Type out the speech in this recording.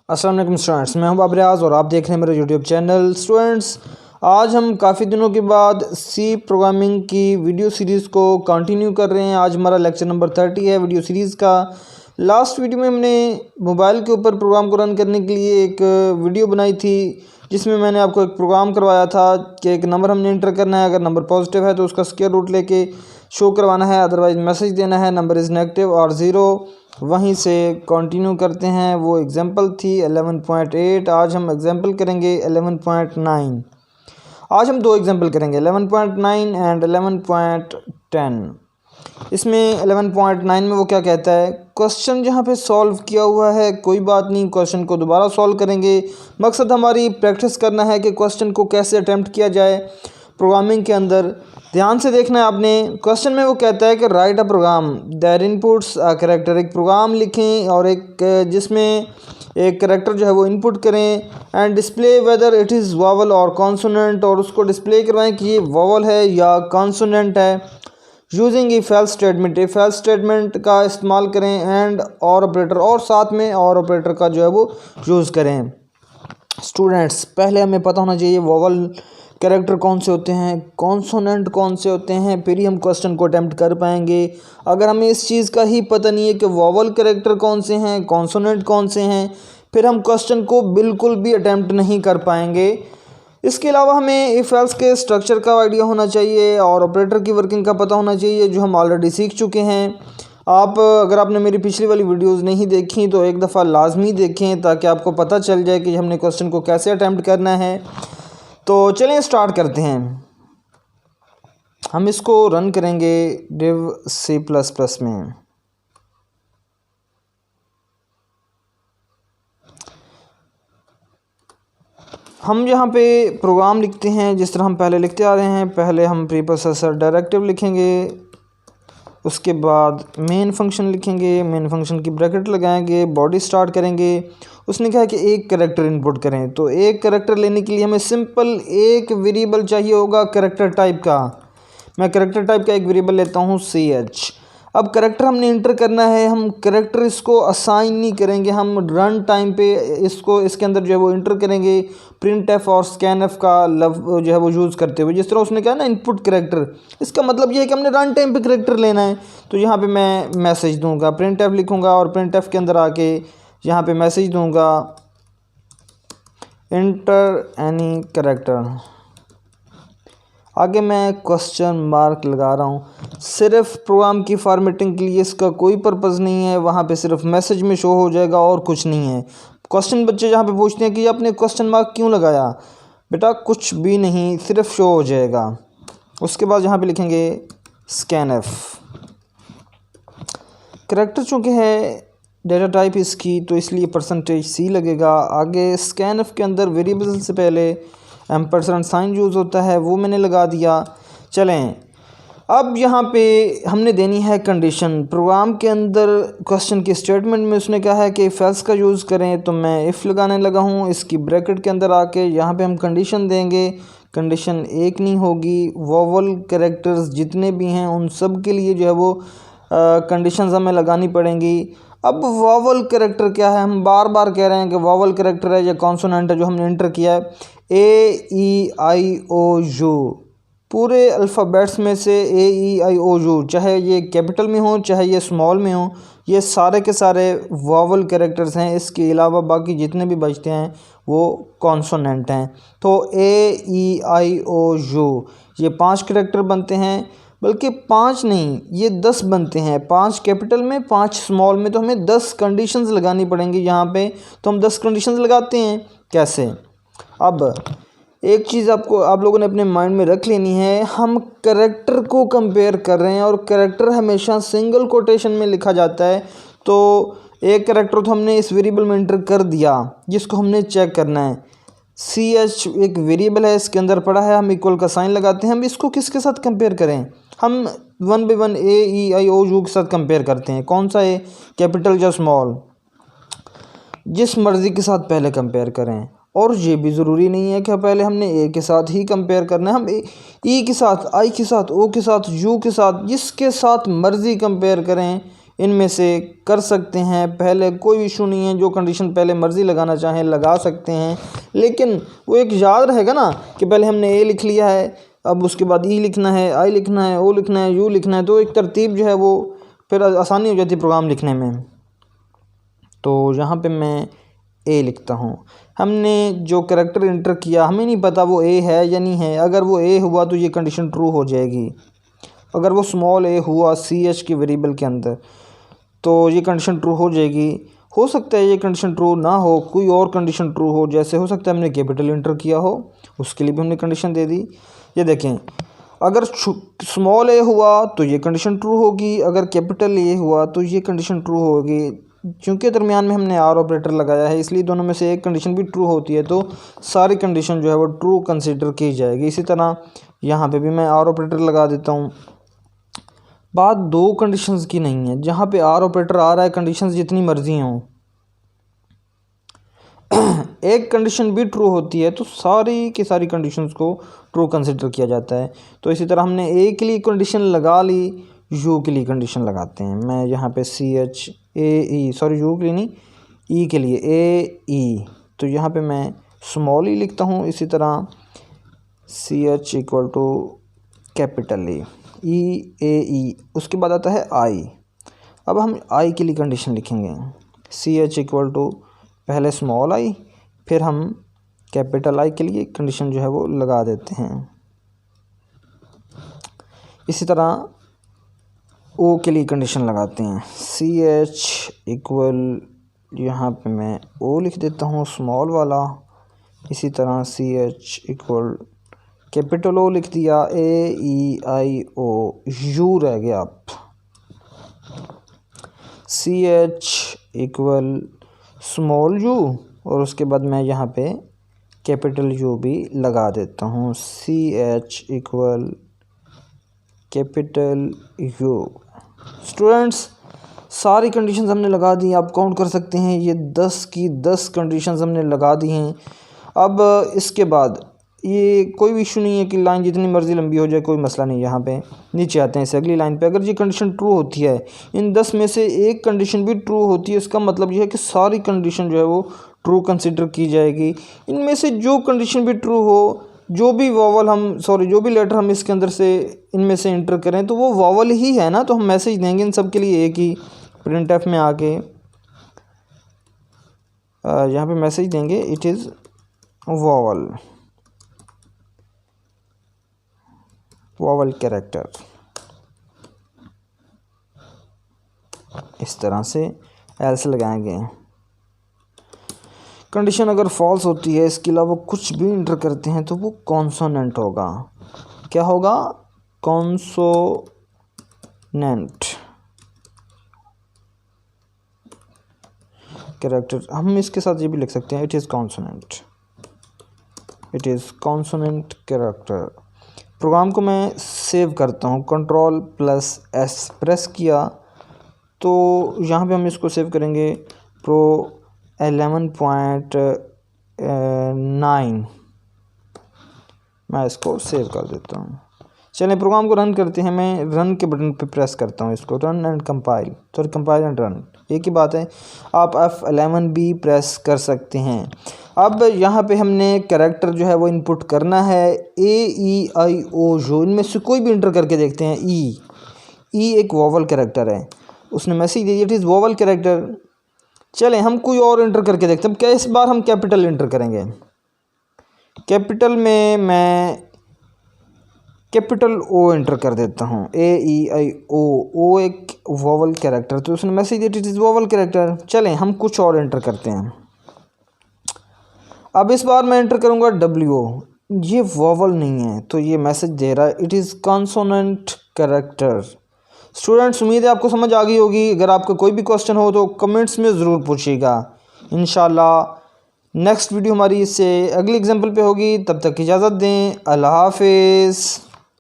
अस्सलाम वालेकुम स्टूडेंट्स, मैं हूं बाबर रियाज और आप देख रहे हैं मेरा यूट्यूब चैनल। स्टूडेंट्स, आज हम काफ़ी दिनों के बाद सी प्रोग्रामिंग की वीडियो सीरीज़ को कंटिन्यू कर रहे हैं। आज हमारा लेक्चर नंबर 30 है वीडियो सीरीज़ का। लास्ट वीडियो में हमने मोबाइल के ऊपर प्रोग्राम को रन करने के लिए एक वीडियो बनाई थी, जिसमें मैंने आपको एक प्रोग्राम करवाया था कि एक नंबर हमने इंटर करना है। अगर नंबर पॉजिटिव है तो उसका स्क्वायर रूट लेके शो करवाना है, अदरवाइज मैसेज देना है नंबर इज़ नेगेटिव और ज़ीरो। वहीं से कंटिन्यू करते हैं। वो एग्जांपल थी 11.8। आज हम एग्जांपल करेंगे 11.9। आज हम दो एग्जांपल करेंगे 11.9 एंड 11.10। इसमें 11.9 में वो क्या कहता है, क्वेश्चन जहाँ पे सॉल्व किया हुआ है कोई बात नहीं, क्वेश्चन को दोबारा सॉल्व करेंगे। मकसद हमारी प्रैक्टिस करना है कि क्वेश्चन को कैसे अटैम्प्ट किया जाए प्रोग्रामिंग के अंदर। ध्यान से देखना है आपने। क्वेश्चन में वो कहता है कि write a program that inputs a character. एक प्रोग्राम लिखें और एक जिसमें एक कैरेक्टर जो है वो इनपुट करें and display whether it is vowel और कॉन्सोनेंट, और उसको डिस्प्ले करवाएं कि ये वॉवल है या कॉन्सोनेंट है। Using if else statement, if else statement का इस्तेमाल करें एंड और ऑपरेटर, और साथ में और ऑपरेटर का जो है वो यूज़ करें। स्टूडेंट्स, पहले हमें पता होना चाहिए वॉवल कैरेक्टर कौन से होते हैं, कॉन्सोनेंट कौन से होते हैं, फिर ही हम क्वेश्चन को अटैम्प्ट कर पाएंगे। अगर हमें इस चीज़ का ही पता नहीं है कि वॉवल कैरेक्टर कौन से हैं, कॉन्सोनेंट कौन से हैं, फिर हम क्वेश्चन को बिल्कुल भी अटैम्प्ट नहीं कर पाएंगे। इसके अलावा हमें इफ एल्स के स्ट्रक्चर का आइडिया होना चाहिए और ऑपरेटर की वर्किंग का पता होना चाहिए, जो हम ऑलरेडी सीख चुके हैं। अगर आपने मेरी पिछली वाली वीडियोस नहीं देखी तो एक दफ़ा लाजमी देखें, ताकि आपको पता चल जाए कि हमने क्वेश्चन को कैसे अटैम्प्ट करना है। तो चलिए स्टार्ट करते हैं। हम इसको रन करेंगे डिव C++ में। हम यहाँ पे प्रोग्राम लिखते हैं जिस तरह हम पहले लिखते आ रहे हैं। पहले हम प्री प्रोसेसर डायरेक्टिव लिखेंगे, उसके बाद मेन फंक्शन लिखेंगे, मेन फंक्शन की ब्रैकेट लगाएंगे, बॉडी स्टार्ट करेंगे। उसने कहा कि एक कैरेक्टर इनपुट करें, तो एक कैरेक्टर लेने के लिए हमें सिंपल एक वेरिएबल चाहिए होगा कैरेक्टर टाइप का। मैं कैरेक्टर टाइप का एक वेरिएबल लेता हूँ CH। अब कैरेक्टर हमने इंटर करना है, हम कैरेक्टर इसको असाइन नहीं करेंगे, हम रन टाइम पे इसको इसके अंदर जो है वो इंटर करेंगे printf और scanf का जो है वो यूज़ करते हुए। जिस तरह उसने कहा ना इनपुट कैरेक्टर, इसका मतलब ये है कि हमने रन टाइम पे कैरेक्टर लेना है। तो यहाँ पे मैं मैसेज दूंगा, printf लिखूँगा और printf के अंदर आके यहाँ पे मैसेज दूंगा इंटर एनी कैरेक्टर। आगे मैं क्वेश्चन मार्क लगा रहा हूँ, सिर्फ प्रोग्राम की फॉर्मेटिंग के लिए, इसका कोई पर्पज़ नहीं है। वहाँ पे सिर्फ मैसेज में शो हो जाएगा और कुछ नहीं है। क्वेश्चन बच्चे जहाँ पे पूछते हैं कि आपने क्वेश्चन मार्क क्यों लगाया, बेटा कुछ भी नहीं, सिर्फ शो हो जाएगा। उसके बाद यहाँ पे लिखेंगे scanf। कैरेक्टर चूँकि है डेटा टाइप इसकी, तो इसलिए %C लगेगा। आगे scanf के अंदर वेरिएबल से पहले एम्परसेंड साइन यूज़ होता है, वो मैंने लगा दिया। चलें, अब यहाँ पे हमने देनी है कंडीशन। प्रोग्राम के अंदर क्वेश्चन की स्टेटमेंट में उसने कहा है कि इफ एल्स का यूज़ करें, तो मैं इफ़ लगाने लगा हूँ। इसकी ब्रैकेट के अंदर आके यहाँ पे हम कंडीशन देंगे। कंडीशन एक नहीं होगी, वोवल कैरेक्टर्स जितने भी हैं उन सब के लिए जो है वो कंडीशंस हमें लगानी पड़ेंगी। अब वोवल कैरेक्टर क्या है, हम बार बार कह रहे हैं कि वोवल कैरेक्टर है या कॉन्सोनेंट है जो हमने इंटर किया है। AEIOU, पूरे अल्फ़ाबेट्स में से AEIOU, चाहे ये कैपिटल में हो चाहे ये स्मॉल में हो, ये सारे के सारे वोवल कैरेक्टर्स हैं। इसके अलावा बाकी जितने भी बचते हैं वो कॉन्सोनेंट हैं। तो AEIOU ये 5 कैरेक्टर बनते हैं, बल्कि 5 नहीं, ये 10 बनते हैं। 5 कैपिटल में, 5 स्मॉल में, तो हमें 10 कंडीशंस लगानी पड़ेंगी यहाँ पे। तो हम 10 कंडीशंस लगाते हैं। कैसे? अब एक चीज़ आप लोगों ने अपने माइंड में रख लेनी है, हम कैरेक्टर को कंपेयर कर रहे हैं और कैरेक्टर हमेशा सिंगल कोटेशन में लिखा जाता है। तो एक कैरेक्टर तो हमने इस वेरिएबल में इंटर कर दिया, जिसको हमने चेक करना है। CH एक वेरिएबल है, इसके अंदर पड़ा है, हम इक्वल का साइन लगाते हैं। हम इसको किसके साथ कंपेयर करें, हम 1 by 1 AEIOU के साथ कंपेयर करते हैं। कौन सा है, कैपिटल या स्मॉल, जिस मर्ज़ी के साथ पहले कंपेयर करें। और ये भी ज़रूरी नहीं है कि पहले हमने ए के साथ ही कंपेयर करना है, हम ई के साथ, आई के साथ, ओ के साथ, यू के साथ, जिसके साथ मर्ज़ी कंपेयर करें। इनमें से कर सकते हैं। पहले कोई इशू नहीं है, जो कंडीशन पहले मर्ज़ी लगाना चाहें लगा सकते हैं, लेकिन वो एक याद रहेगा ना कि पहले हमने ए लिख लिया है, अब उसके बाद ई लिखना है, आई लिखना है, ओ लिखना है, यू लिखना है, तो एक तरतीब जो है वो फिर आसानी हो जाती है प्रोग्राम लिखने में। तो यहाँ पे मैं ए लिखता हूँ। हमने जो करैक्टर इंटर किया हमें नहीं पता वो ए है या नहीं है। अगर वो ए हुआ तो ये कंडीशन ट्रू हो जाएगी। अगर वो स्मॉल ए हुआ CH के वेरिएबल के अंदर तो ये कंडीशन ट्रू हो जाएगी। हो सकता है ये कंडीशन ट्रू ना हो, कोई और कंडीशन ट्रू हो, जैसे हो सकता है हमने कैपिटल इंटर किया हो, उसके लिए भी हमने कंडीशन दे दी। ये देखें, अगर स्मॉल ए हुआ तो ये कंडीशन ट्रू होगी, अगर कैपिटल ए हुआ तो ये कंडीशन ट्रू होगी। क्योंकि दरमियान में हमने आर ऑपरेटर लगाया है, इसलिए दोनों में से एक कंडीशन भी ट्रू होती है तो सारी कंडीशन जो है वो ट्रू कंसीडर की जाएगी। इसी तरह यहाँ पे भी मैं आर ऑपरेटर लगा देता हूँ। बात दो कंडीशंस की नहीं है, जहाँ पे आर ऑपरेटर आ रहा है कंडीशंस जितनी मर्जी हों, एक कंडीशन भी ट्रू होती है तो सारी की सारी कंडीशंस को ट्रू कंसिडर किया जाता है। तो इसी तरह हमने ए के लिए कंडीशन लगा ली, यू के लिए कंडीशन लगाते हैं। मैं यहाँ पे CH A E sorry you के लिए नहीं, ई के लिए ए ई, तो यहाँ पे मैं स्मॉल ई लिखता हूँ। इसी तरह CH equal to capital E A E, उसके बाद आता है आई। अब हम आई के लिए कंडीशन लिखेंगे, CH इक्वल टू पहले स्मॉल आई, फिर हम कैपिटल आई के लिए कंडीशन जो है वो लगा देते हैं। इसी तरह ओ के लिए कंडीशन लगाते हैं, CH इक्वल यहाँ पे मैं ओ लिख देता हूँ स्मॉल वाला। इसी तरह CH इक्वल कैपिटल ओ लिख दिया, AEIO, यू रह गया। आप CH इक्वल स्मॉल यू और उसके बाद मैं यहाँ पे कैपिटल यू भी लगा देता हूँ, CH equal capital you. Students, सारी कंडीशंस हमने लगा दी, आप काउंट कर सकते हैं, ये 10 की 10 कंडीशंस हमने लगा दी हैं। अब इसके बाद ये कोई भी इशू नहीं है कि लाइन जितनी मर्ज़ी लंबी हो जाए, कोई मसला नहीं। यहाँ पे नीचे आते हैं इस अगली लाइन पे। अगर ये कंडीशन ट्रू होती है, इन 10 में से एक कंडीशन भी ट्रू होती है, इसका मतलब ये है कि सारी कंडीशन जो है वो ट्रू कंसिडर की जाएगी। इनमें से जो कंडीशन भी ट्रू हो, जो भी वॉवल हम जो भी लेटर हम इसके अंदर से इनमें से इंटर करें तो वो वॉवल ही है ना, तो हम मैसेज देंगे इन सब के लिए एक ही। printf में आके यहाँ पे मैसेज देंगे इट इज़ वॉवल कैरेक्टर। इस तरह से एल्स लगाएंगे। कंडीशन अगर फॉल्स होती है, इसके अलावा कुछ भी इंटर करते हैं तो वो कॉन्सोनेंट होगा। क्या होगा? Consonant character. हम इसके साथ ये भी लिख सकते हैं, it is consonant character. Program को मैं सेव करता हूँ, Ctrl+S प्रेस किया तो यहाँ पे हम इसको सेव करेंगे Pro 11.9। मैं इसको सेव कर देता हूँ। चलिए प्रोग्राम को रन करते हैं। मैं रन के बटन पे प्रेस करता हूँ इसको, run and compile and run, एक ही बात है। आप F11 भी प्रेस कर सकते हैं। अब यहाँ पे हमने कैरेक्टर जो है वो इनपुट करना है, AEIO, इनमें से कोई भी इंटर करके देखते हैं। ई एक वॉवल कैरेक्टर है, उसने मैसेज दिया इट इज़ वॉवल कैरेक्टर। चलें हम कोई और इंटर करके देखते हैं। क्या इस बार हम कैपिटल इंटर करेंगे। कैपिटल में मैं कैपिटल O इंटर कर देता हूँ, AEIO, ओ एक वॉवल कैरेक्टर, तो उसने मैसेज दिया इट इज़ वॉवल कैरेक्टर। चलें हम कुछ और इंटर करते हैं। अब इस बार मैं इंटर करूँगा WO, ये वॉवल नहीं है तो ये मैसेज दे रहा है it is consonant character. Students, उम्मीद है आपको समझ आ गई होगी। अगर आपका कोई भी क्वेश्चन हो तो कमेंट्स में ज़रूर पूछिएगा। इंशाल्लाह नेक्स्ट वीडियो हमारी इससे अगली एग्जाम्पल पे होगी। तब तक इजाज़त दें। अल्लाह हाफिज़।